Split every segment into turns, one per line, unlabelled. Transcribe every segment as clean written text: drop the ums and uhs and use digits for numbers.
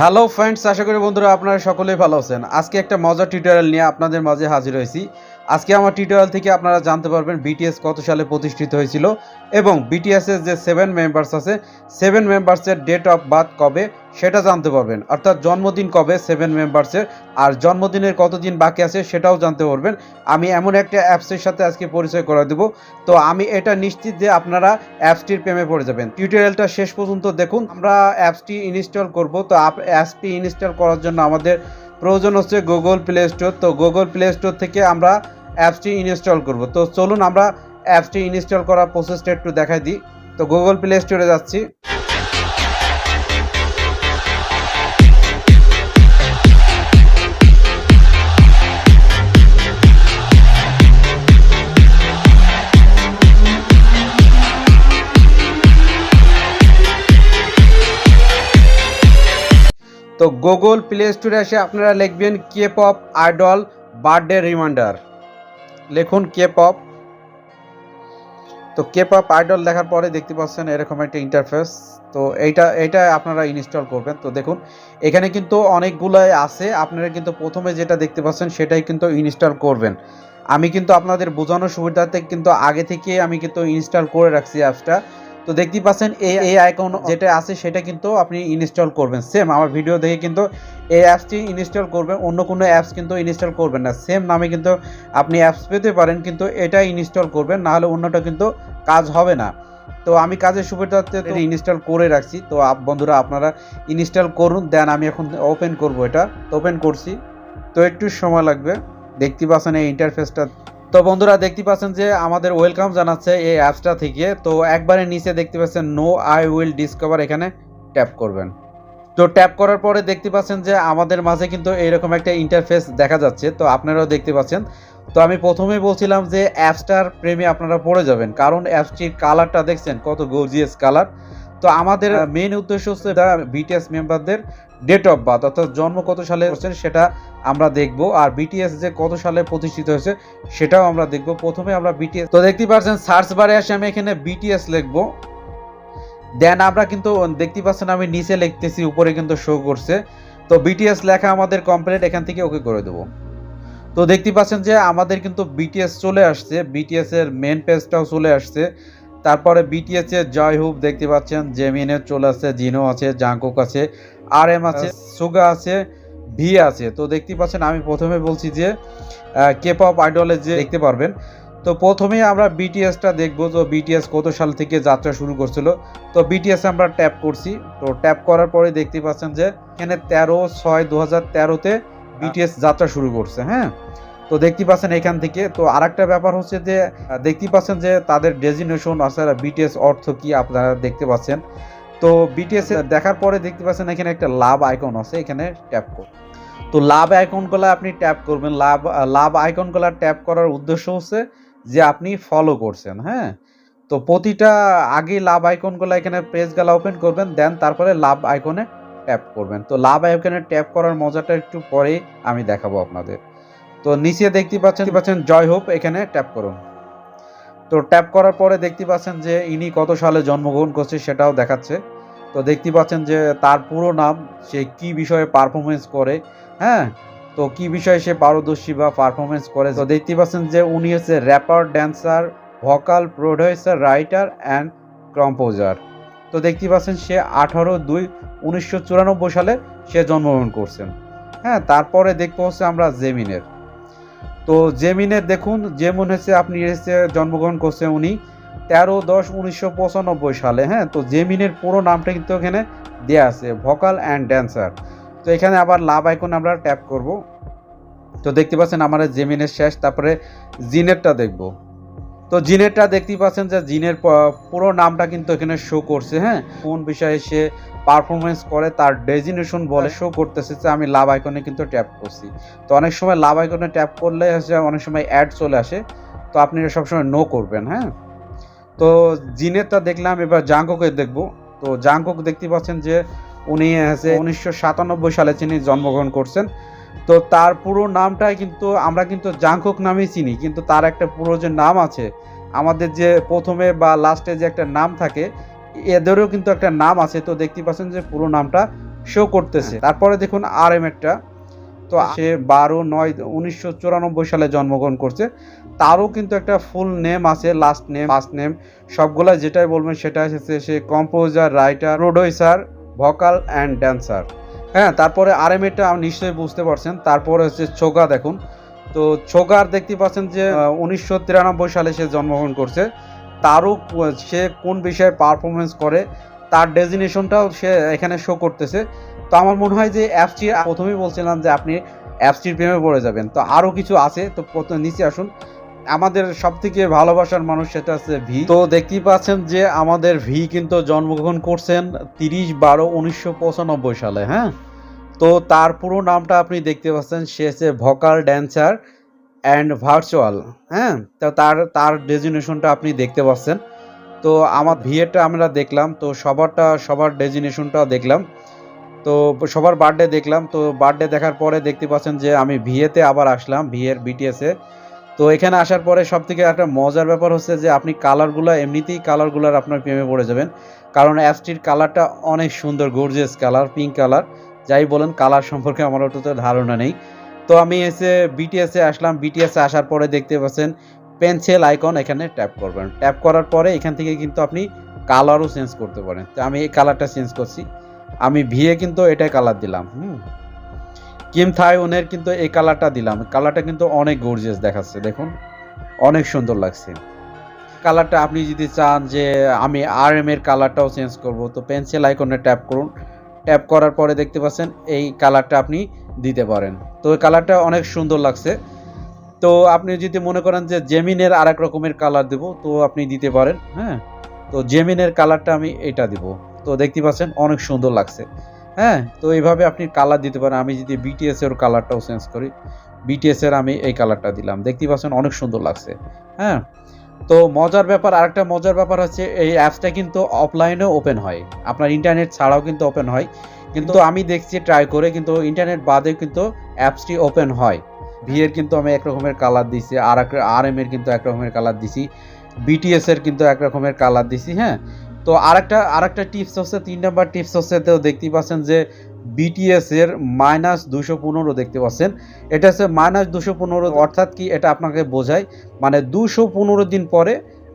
Hello friends, আশা করি বন্ধুরা আপনারা সকলেই ভালো আছেন। আজকে একটা মজার টিউটোরিয়াল নিয়ে আপনাদের মাঝে হাজির হয়েছি। আজকে আমার টিউটোরিয়াল থেকে আপনারা জানতে পারবেন বিটিএস কত সালে প্রতিষ্ঠিত হয়েছিল এবং বিটিএস এর যে 7 মেম্বার্স আছে 7 মেম্বার্সের ডেট অফ বার্থ কবে সেটা জানতে পারবেন, অর্থাৎ জন্মদিন কবে 7 মেম্বার্সের, আর জন্মদিনের কতদিন বাকি আছে সেটাও জানতে পারবেন। আমি এমন একটা অ্যাপসের সাথে আজকে পরিচয় করে দেব, তো আমি এটা নিশ্চিত যে আপনারা অ্যাপসটির প্রেমে পড়ে যাবেন। টিউটোরিয়ালটা শেষ পর্যন্ত দেখুন। আমরা অ্যাপসটি ইনস্টল করব, তো অ্যাপসটি ইনস্টল করার জন্য আমাদের প্রয়োজন হচ্ছে গুগল প্লে স্টোর। তো গুগল প্লে স্টোর থেকে আমরা অ্যাপসটি ইনস্টল করব। তো চলুন আমরা অ্যাপসটি ইনস্টল করার প্রসেসটা একটু দেখাই দিই। তো গুগল প্লে স্টোরে যাচ্ছি। তো গুগল প্লে স্টোরে এসে আপনারা লিখবেন Kpop আইডল বার্থডে রিমাইন্ডার, লিখুন Kpop। তো Kpop আইডল দেখার পরে দেখতে পাচ্ছেন এরকম একটা ইন্টারফেস। তো এইটা আপনারা ইনস্টল করবেন। তো দেখুন এখানে কিন্তু অনেকগুলাই আছে, আপনারা কিন্তু প্রথমে যেটা দেখতে পাচ্ছেন সেটাই কিন্তু ইনস্টল করবেন। আমি কিন্তু আপনাদের বোঝানোর সুবিধার্থে কিন্তু আগে থেকে আমি কিন্তু ইনস্টল করে রাখছি অ্যাপসটা। তো দেখতেই পাচ্ছেন এই আইকন যেটা আছে সেটা কিন্তু আপনি ইনস্টল করবেন। সেম আমার ভিডিও দেখে কিন্তু এই অ্যাপসটি ইনস্টল করবেন, অন্য কোনো অ্যাপস কিন্তু ইনস্টল করবেন না। সেম নামে কিন্তু আপনি অ্যাপস পেতে পারেন, কিন্তু এটা ইনস্টল করবেন, না হলে অন্যটা কিন্তু কাজ হবে না। তো আমি কাজের সুবিধার্থে ইনস্টল করে রাখছি। তো বন্ধুরা আপনারা ইনস্টল করুন, দেন আমি এখন ওপেন করব। এটা তো ওপেন করছি, তো একটু সময় লাগবে। দেখতে পাচ্ছেন এই ইন্টারফেসটা। তো বন্ধুরা দেখতে পাচ্ছেন যে আমাদের ওয়েলকাম জানাচ্ছে এই অ্যাপসটা থেকে। তো একবারে নিচে দেখতে পাচ্ছেন নো আই উইল ডিসকভার, এখানে ট্যাপ করবেন। তো ট্যাপ করার পরে দেখতে পাচ্ছেন যে আমাদের মাঝে কিন্তু এরকম একটা ইন্টারফেস দেখা যাচ্ছে। তো আপনারাও দেখতে পাচ্ছেন। তো আমি প্রথমেই বলছিলাম যে অ্যাপসটার প্রেমে আপনারা পড়ে যাবেন, কারণ অ্যাপসটির কালারটা দেখছেন কত গর্জিয়াস কালার। তো আমাদের মেইন উদ্দেশ্য হচ্ছে বিটিএস মেম্বারদের ডেট অফ বার্থ, অর্থাৎ জন্ম কত সালে হচ্ছে সেটা আমরা দেখব, আর বিটিএস যে কত সালে প্রতিষ্ঠিত হয়েছে সেটাও আমরা দেখব। প্রথমে আমরা বিটিএস, তো দেখতে পাচ্ছেন সার্চ বারে আসে আমি এখানে বিটিএস লিখবো। দেন আমরা কিন্তু দেখতে পাচ্ছেন আমি নিচে লিখতেছি, উপরে কিন্তু শো করছে। তো বিটিএস লেখা আমাদের কমপ্লিট, এখান থেকে ওকে করে দেবো। তো দেখতে পাচ্ছেন যে আমাদের কিন্তু বিটিএস চলে আসছে, বিটিএস এর মেন পেজটাও চলে আসছে। তারপরে বিটিএস এর জয় হুপ দেখতে পাচ্ছেন, জেমিনের চলে আসছে, জিনো আছে, জাংকুক আছে, আর এম আছে, সুগা আছে, ভি আছে। তো দেখতে পাচ্ছেন আমি প্রথমে বলছি যে Kpop আইডলে যে দেখতে পারবেন। তো প্রথমেই আমরা বিটিএসটা দেখবো, তো বিটিএস কত সাল থেকে যাত্রা শুরু করছিল। তো বিটিএস আমরা ট্যাপ করছি। তো ট্যাপ করার পরে দেখতে পাচ্ছেন যে এখানে 13/6/2013-তে বিটিএস যাত্রা শুরু করছে। হ্যাঁ, তো দেখতে পাচ্ছেন এখান থেকে। তো আরেকটা ব্যাপার হচ্ছে যে দেখতে পাচ্ছেন যে তাদের ডেজিগনেশন আছে, বিটিএস অর্থ কি আপনারা দেখতে পাচ্ছেন। তো বিটিএস দেখার পরে দেখতে পাচ্ছেন এখানে একটা লাভ আইকন আছে, এখানে ট্যাপ করুন। তো লাভ আইকনগুলো আপনি ট্যাপ করবেন। লাভ আইকনগুলো ট্যাপ করার উদ্দেশ্য হচ্ছে যে আপনি ফলো করছেন। হ্যাঁ, তো প্রতিটা আগে লাভ আইকনগুলো এখানে পেজগুলো ওপেন করবেন, দেন তারপরে লাভ আইকনে ট্যাপ করবেন। তো লাভ আইকনে ট্যাপ করার মজাটা একটু পরেই আমি দেখাবো আপনাদের। তো নিচে দেখতে পাচ্ছেন জয় হোপ, এখানে ট্যাপ করুন। তো ট্যাপ করার পরে দেখতে পাচ্ছেন যে ইনি কত সালে জন্মগ্রহণ করছে সেটাও দেখাচ্ছে। তো দেখতে পাচ্ছেন যে তার পুরো নাম, সে কি বিষয়ে পারফরমেন্স করে। হ্যাঁ, তো কি বিষয়ে সে পারদর্শী বা পারফরমেন্স করে। তো দেখতে পাচ্ছেন যে উনি হচ্ছে rapper, dancer, vocal, producer, writer and composer. তো দেখতে পাচ্ছেন সে 18/2/1994 সালে সে জন্মগ্রহণ করছেন। হ্যাঁ, তারপরে দেখতে হচ্ছে আমরা জেমিনের। তো জেমিনের দেখুন, যেমন হচ্ছে আপনি জন্মগ্রহণ করছে উনি 13/10/1995 সালে। হ্যাঁ, তো জেমিনের পুরো নামটা কিন্তু এখানে দেওয়া আছে, ভোকাল অ্যান্ড ড্যান্সার। তো এখানে আবার লাভ আইকন আমরা ট্যাপ করব। তো দেখতে পাচ্ছেন আমার জেমিনের শেষ, তারপরে জিনেরটা দেখব। তো জিনেরটা দেখতে পাচ্ছেন যে জিনের পুরো নামটা কিন্তু এখানে শো করছে। হ্যাঁ, কোন বিষয়ে সে পারফরমেন্স করে তার ডেজিগনেশন বলে শো করতেছে। যে আমি লাভ আইকনে কিন্তু ট্যাপ করছি। তো অনেক সময় লাভ আইকনে ট্যাপ করলে অনেক সময় অ্যাড চলে আসে, তো আপনি সবসময় নো করবেন। হ্যাঁ, তো জিনেরটা দেখলাম, এবার জাংকুকের দেখব। তো জাংকুক দেখতে পাচ্ছেন যে উনি 1997 সালে তিনি জন্মগ্রহণ করছেন। তো তার পুরো নামটাই কিন্তু আমরা কিন্তু জাংকুক নামেই চিনি, কিন্তু তার একটা পুরো যে নাম আছে, আমাদের যে প্রথমে বা লাস্টে যে একটা নাম থাকে, এদেরও কিন্তু একটা নাম আছে। তো দেখতে পাচ্ছেন যে পুরো নামটা শো করতেছে। তারপরে দেখুন RM এরটা, তো সে 12/9/1994 সালে জন্মগ্রহণ করছে। তারও কিন্তু একটা ফুল নেম আছে, লাস্ট নেম ফার্স্ট নেম সবগুলা যেটাই বলবেন সেটা হচ্ছে সে composer, writer, producer, vocal and dancer. হ্যাঁ, তারপরে RM এরটা আপনি নিশ্চয়ই বুঝতে পারছেন। তারপরে হচ্ছে ছোগা দেখুন, তো ছোগার দেখতে পাচ্ছেন যে 1993 সালে সে জন্মগ্রহণ করছে। তারও সে কোন বিষয়ে পারফরমেন্স করে তার ডেজিনেশনটাও সে এখানে শো করতেছে। তো আমার মনে হয় যে অ্যাপসটি, প্রথমেই বলছিলাম যে আপনি অ্যাপসটির প্রেমে পড়ে যাবেন। তো আরও কিছু আছে, তো নিচে আসুন। আমাদের সবথেকে ভালোবাসার মানুষ সেটা হচ্ছে ভি। তো দেখতেই পাচ্ছেন যে আমাদের ভি কিন্তু জন্মগ্রহণ করছেন 30/12/1995 সালে। হ্যাঁ, তো তার পুরো নামটা আপনি দেখতে পাচ্ছেন, সে হচ্ছে ভোকাল ড্যান্সার অ্যান্ড ভার্চুয়াল। হ্যাঁ, তো তার ডেজিনেশনটা আপনি দেখতে পাচ্ছেন। তো আমার ভিএটা আমরা দেখলাম, তো সবার ডেজিনেশনটাও দেখলাম, তো সবার বার্থডে দেখলাম। তো বার্থডে দেখার পরে দেখতে পাচ্ছেন যে আমি ভিএতে আবার আসলাম, ভিএর বিটিএসে। তো এখানে আসার পরে সবথেকে একটা মজার ব্যাপার হচ্ছে যে আপনি কালারগুলো এমনিতেই কালারগুলোর আপনার প্রেমে পড়ে যাবেন, কারণ অ্যাপসটির কালারটা অনেক সুন্দর, গর্জিয়াস কালার, পিঙ্ক কালার। যাই বলেন, কালার সম্পর্কে আমার অতটা ধারণা নেই। তো আমি এসে বিটিএসে আসলাম, বিটিএসে আসার পরে দেখতে পাচ্ছেন পেন্সিল আইকন, এখানে ট্যাপ করবেন। ট্যাপ করার পরে এখান থেকে কিন্তু আপনি কালারও চেঞ্জ করতে পারেন। তো আমি এই কালারটা চেঞ্জ করছি, আমি ভিএ কিন্তু এটাই কালার দিলাম। কিমথাইউনের কিন্তু এই কালারটা দিলাম, কালারটা কিন্তু অনেক গর্জিয়াস দেখাচ্ছে, দেখুন অনেক সুন্দর লাগছে কালারটা। আপনি যদি চান যে আমি RM এর কালারটাও চেঞ্জ করব, তো পেন্সিল আইকনে ট্যাপ করুন। ট্যাপ করার পরে দেখতে পাচ্ছেন এই কালারটা আপনি দিতে পারেন। তো এই কালারটা অনেক সুন্দর লাগছে। তো আপনি যদি মনে করেন যে জেমিনের আরেক রকমের কালার দেব, তো আপনি দিতে পারেন। হ্যাঁ, তো জেমিনের কালারটা আমি এটা দিব, তো দেখতে পাচ্ছেন অনেক সুন্দর লাগছে। হ্যাঁ, তো এইভাবে আপনি কালার দিতে পারেন। আমি যদি বিটিএস এর কালারটাও চেঞ্জ করি, বিটিএস এর আমি এই কালারটা দিলাম, দেখতে পাচ্ছেন অনেক সুন্দর লাগছে। হ্যাঁ, তো মজার ব্যাপার, আরেকটা মজার ব্যাপার হচ্ছে এই অ্যাপসটা কিন্তু অফলাইনেও ওপেন হয়, আপনার ইন্টারনেট ছাড়াও কিন্তু ওপেন হয়। কিন্তু আমি দেখছি ট্রাই করে, কিন্তু ইন্টারনেট বাদেও কিন্তু অ্যাপসটি ওপেন হয়। ভি এর কিন্তু আমি এক রকমের কালার দিছি, RM এর কিন্তু এক রকমের কালার দিছি, বিটিএস এর কিন্তু এক রকমের কালার দিছি। হ্যাঁ, তো আরেকটা টিপস হচ্ছে, 3 নাম্বার টিপস হচ্ছে, তো দেখতেই পাচ্ছেন যে বিটিএস এর -215 দেখতে পাচ্ছেন। এটা হচ্ছে -215, অর্থাৎ কি এটা আপনাকে বোঝায় মানে 215 দিন পরে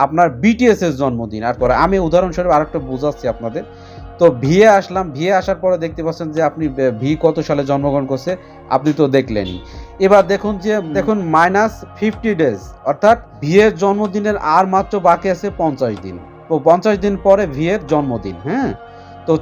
আপনার বিটিএস এর জন্মদিন। আর পরে আমি উদাহরণস্বরূপ আরেকটা বোঝাচ্ছি আপনাদের। তো ভিএ আসলাম, ভিএ আসার পরে দেখতে পাচ্ছেন যে আপনি ভি কত সালে জন্মগ্রহণ করছে আপনি তো দেখলেনই। এবার দেখুন যে -50 ডেজ, অর্থাৎ ভি এর জন্মদিনের আর মাত্র বাকি আছে 50 দিন। তো 50 দিন পরে ভি এর জন্মদিন। হ্যাঁ, তো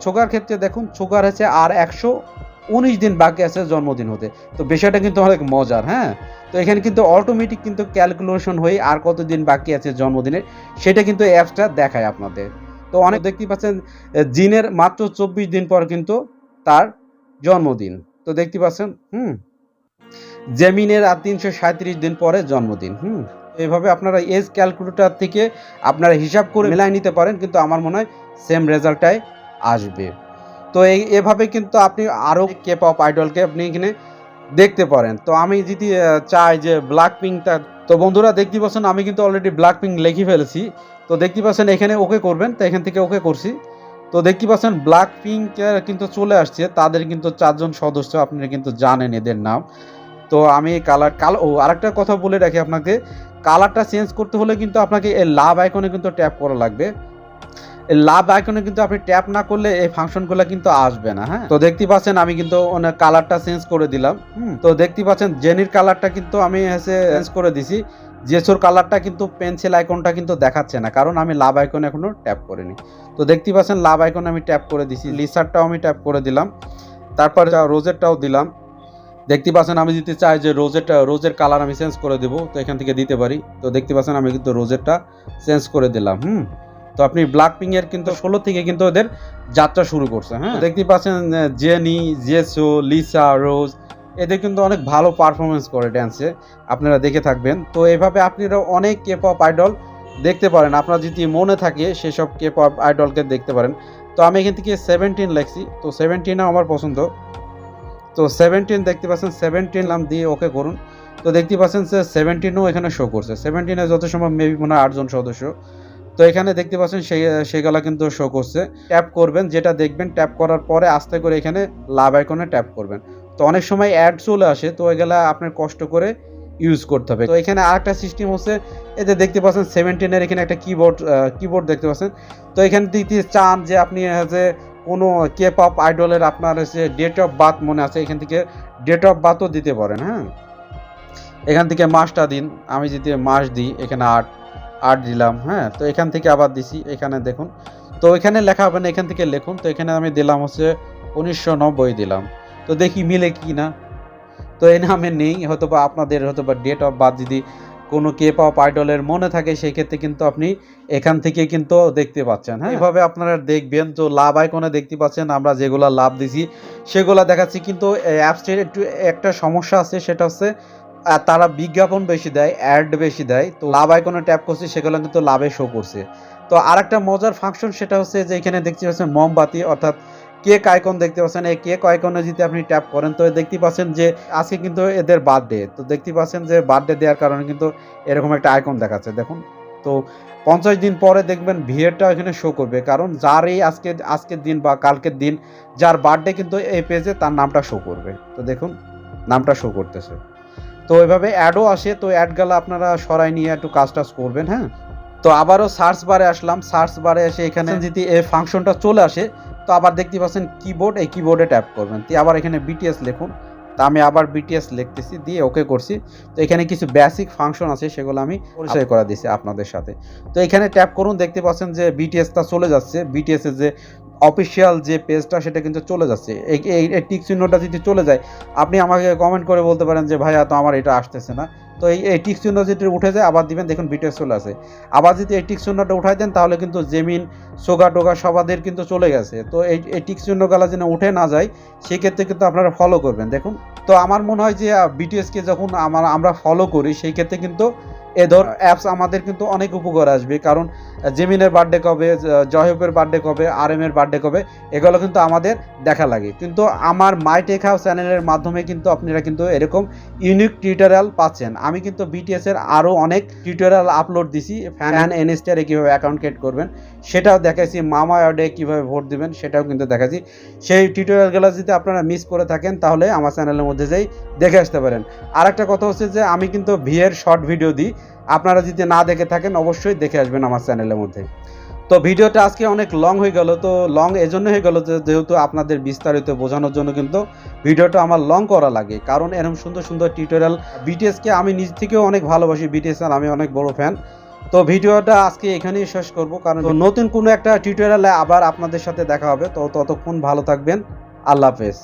ছোগার ক্ষেত্রে দেখুন, ছোগার হচ্ছে আর 119 দিন বাকি আছে জন্মদিন হতে। তো বিষয়টা কিন্তু অনেক মজার। হ্যাঁ, তো এখানে কিন্তু অটোমেটিক কিন্তু ক্যালকুলেশন হয়ে আর কতদিন বাকি আছে জন্মদিনের সেটা কিন্তু অ্যাপসটা দেখায় আপনাদের। তো অনেক দেখতেই পাচ্ছেন জিনের মাত্র 24 দিন পর কিন্তু তার জন্মদিন, তো দেখতে পাচ্ছেন। জেমিনের আর 337 দিন পরে জন্মদিন। এইভাবে আপনারা এজ ক্যালকুলেটর থেকে আপনারা হিসাব করে মিলাই নিতে পারেন, কিন্তু আমার মনে হয় সেম রেজাল্টটাই আসবে। তো এভাবে কিন্তু আপনি আরও K-pop আইডলকে আপনি এখানে দেখতে পারেন। তো আমি যদি চাই যে ব্ল্যাক পিঙ্কটা, তো বন্ধুরা দেখতে পাচ্ছেন আমি কিন্তু অলরেডি ব্ল্যাক পিঙ্ক লিখে ফেলেছি। তো দেখতে পাচ্ছেন এখানে ওকে করবেন, তো এখান থেকে ওকে করছি। তো দেখতে পাচ্ছেন ব্ল্যাক পিঙ্ক কিন্তু চলে আসছে, তাদের কিন্তু 4 জন সদস্য, আপনারা কিন্তু জানেন এদের নাম। তো আমি আরেকটা কথা বলে রাখি আপনাকে, কালারটা চেঞ্জ করতে হলে কিন্তু আপনাকে এই লাভ আইকনে কিন্তু ট্যাপ করা লাগবে। এই লাভ আইকনে কিন্তু আপনি ট্যাপ না করলে এই ফাংশনগুলো কিন্তু আসবে না। হ্যাঁ, তো দেখতে পাচ্ছেন আমি কিন্তু কালারটা চেঞ্জ করে দিলাম। তো দেখতে পাচ্ছেন জেনির কালারটা কিন্তু আমি চেঞ্জ করে দিছি। জেসোর কালারটা কিন্তু পেন্সিল আইকনটা কিন্তু দেখাচ্ছে না, কারণ আমি লাভ আইকনে এখনো ট্যাপ করিনি। তো দেখতে পাচ্ছেন লাভ আইকনে আমি ট্যাপ করে দিছি, লিসারটাও আমি ট্যাপ করে দিলাম, তারপরে রোজেরটাও দিলাম। দেখতে পাচ্ছেন আমি যদি চাই যে রোজের কালার আমি চেঞ্জ করে দেবো, তো এখান থেকে দিতে পারি। তো দেখতে পাচ্ছেন আমি কিন্তু রোজেরটা চেঞ্জ করে দিলাম। তো আপনি ব্ল্যাক পিঙ্ক এর কিন্তু 16 থেকে কিন্তু ওদের যাত্রা শুরু করছে। হ্যাঁ, দেখতে পাচ্ছেন জেনি, জেসো, লিসা, রোজ এদের কিন্তু অনেক ভালো পারফরমেন্স করে ড্যান্সে, আপনারা দেখে থাকবেন। তো এইভাবে আপনারা অনেক K-pop আইডল দেখতে পারেন, আপনার যদি মনে থাকে সেসব K-pop আইডলকে দেখতে পারেন। তো আমি এখান থেকে 17 লিখছি, তো 17 আমার পছন্দ। তো 17 দেখতে পাচ্ছেন, 17 নাম দিয়ে ওকে করুন। তো দেখতে পাচ্ছেন যে 17ও এখানে শো করছে। 17-এ যত সম্ভব মেবি মনে হয় 8 জন সদস্য। তো এখানে দেখতে পাচ্ছেন সেগুলা কিন্তু শো করছে। ট্যাপ করবেন, যেটা দেখবেন ট্যাপ করার পরে আস্তে করে এখানে লাভ আইকনে ট্যাপ করবেন। তো অনেক সময় অ্যাড চলে আসে, তো এগুলা আপনার কষ্ট করে ইউজ করতে হবে। তো এখানে আরেকটা সিস্টেম হচ্ছে, এতে দেখতে পাচ্ছেন 17 এখানে একটা কিবোর্ড দেখতে পাচ্ছেন। তো এখানে দিতে চান যে আপনি যে কোনো K-pop আইডলের আপনার হচ্ছে ডেট অফ বার্থ মনে আছে, এখান থেকে ডেট অফ বার্থও দিতে পারেন। হ্যাঁ, এখান থেকে মাসটা দিন, আমি যদি মাস দিই এখানে 8 দিলাম। হ্যাঁ, তো এখান থেকে আবার দিছি, এখানে দেখুন। তো এখানে লেখা হবে না, এখান থেকে লিখুন। তো এখানে আমি দিলাম হচ্ছে 1990 দিলাম। তো দেখি মিলে কি না। তো এই নামে নেই, হয়তো বা আপনাদের হয়তো বা ডেট অফ বার্থ যদি কোনো K-pop আইডলের মনে থাকে সেই ক্ষেত্রে কিন্তু আপনি এখান থেকে কিন্তু দেখতে পাচ্ছেন। হ্যাঁ, এইভাবে আপনারা দেখবেন। তো লাভ আইকনে দেখতে পাচ্ছেন আমরা যেগুলা লাভ দিছি সেগুলা দেখাচ্ছি, কিন্তু অ্যাপসটির একটু একটা সমস্যা আছে, সেটা হচ্ছে তারা বিজ্ঞাপন বেশি দেয়, অ্যাড বেশি দেয়। তো লাভ আইকনে ট্যাপ করছি, সেগুলো কিন্তু লাভে শো করছে। তো আরেকটা মজার ফাংশন, সেটা হচ্ছে যে এখানে দেখতে পাচ্ছেন মোমবাতি অর্থাৎ কেক আইকন দেখতে পাচ্ছেন। এই কেক আইকনে যদি আপনি ট্যাপ করেন তো দেখতে পাচ্ছেন যে আজকে কিন্তু এদের বার্থডে। তো দেখতে পাচ্ছেন যে বার্থডে দেওয়ার কারণে কিন্তু এরকম একটা আইকন দেখাচ্ছে, দেখুন। তো 50 দিন পরে দেখবেন ভিড়টা এখানে শো করবে, কারণ যার এই আজকের দিন বা কালকের দিন যার বার্থডে কিন্তু এই পেজে তার নামটা শো করবে। তো দেখুন নামটা শো করতেছে। তো এভাবে অ্যাডও আসে, তো অ্যাডগুলো আপনারা সরাই নিয়ে একটু কাজ করবেন। হ্যাঁ, তো আবারও সার্চ বারে আসলাম, সার্চ বারে এসে এখানে যদি এই ফাংশনটা চলে আসে তো আবার দেখতে পাচ্ছেন কিবোর্ড, এই কিবোর্ডে ট্যাপ করবেন। তো আবার এখানে বিটিএস লিখুন। তো আমি আবার বিটিএস লিখতেছি, দিয়ে ওকে করছি। তো এখানে কিছু বেসিক ফাংশন আছে, সেগুলো আমি পরিচয় করা দিয়েছি আপনাদের সাথে। তো এখানে ট্যাপ করুন, দেখতে পাচ্ছেন যে বিটিএসটা চলে যাচ্ছে। বিটিএসের যে অফিসিয়াল যে পেজটা সেটা কিন্তু চলে যাচ্ছে। এই টিক চিহ্নটা যদি চলে যায়, আপনি আমাকে কমেন্ট করে বলতে পারেন যে ভাইয়া তো আমার এটা আসতেছে না। তো এই টিক চিহ্ন যদি উঠে যায় আবার দিবেন, দেখুন বিটিএস চলে আসে। আবার যদি এই টিক চিহ্নটা উঠাই দেন তাহলে কিন্তু জিমিন, সোগা টোগা সবাদের কিন্তু চলে গেছে। তো এই টিক চিহ্নগুলো যেন উঠে না যায় সেক্ষেত্রে কিন্তু আপনারা ফলো করবেন। দেখুন, তো আমার মনে হয় যে বিটিএসকে যখন আমরা ফলো করি সেই ক্ষেত্রে কিন্তু এ ধর অ্যাপস আমাদের কিন্তু অনেক উপকার আসবে। কারণ জিমিনের বার্থডে কবে, জয়হবের বার্থডে কবে, RM এর বার্থডে কবে, এগুলো কিন্তু আমাদের দেখা লাগে। কিন্তু আমার মাই টেক হাউস চ্যানেলের মাধ্যমে কিন্তু আপনারা কিন্তু এরকম ইউনিক টিউটোরিয়াল পাচ্ছেন। আমি কিন্তু বিটিএস এর আরও অনেক টিউটোরিয়াল আপলোড দিছি। ফ্যান এনস্টারে কীভাবে অ্যাকাউন্ট ক্রিয়েট করবেন সেটাও দেখাইছি, মামা অ্যাডে কীভাবে ভোট দিবেন সেটাও কিন্তু দেখাচ্ছি। সেই টিউটোরিয়ালগুলো যদি আপনারা মিস করে থাকেন তাহলে আমার চ্যানেলের মধ্যে যাই দেখে আসতে পারেন। আরেকটা কথা হচ্ছে যে আমি কিন্তু ভিএর শর্ট ভিডিও দিই, আপনারা যদি না দেখে থাকেন অবশ্যই দেখে আসবেন আমার চ্যানেলের মধ্যে। তো ভিডিওটা আজকে অনেক লং হয়ে গেল। তো লং এজন্য হয়ে গেল যেহেতু আপনাদের বিস্তারিত বোঝানোর জন্য কিন্তু ভিডিওটা আমার লং করা লাগে, কারণ এরকম সুন্দর সুন্দর টিউটোরিয়াল বিটিএসকে আমি নিজ থেকেও অনেক ভালোবাসি। বিটিএস আর আমি অনেক বড় ফ্যান। তো ভিডিওটা আজকে এখানেই শেষ করব, কারণ নতুন কোনো একটা টিউটোরিয়ালে আবার আপনাদের সাথে দেখা হবে। তো ততক্ষণ ভালো থাকবেন, আল্লাহ হাফেজ।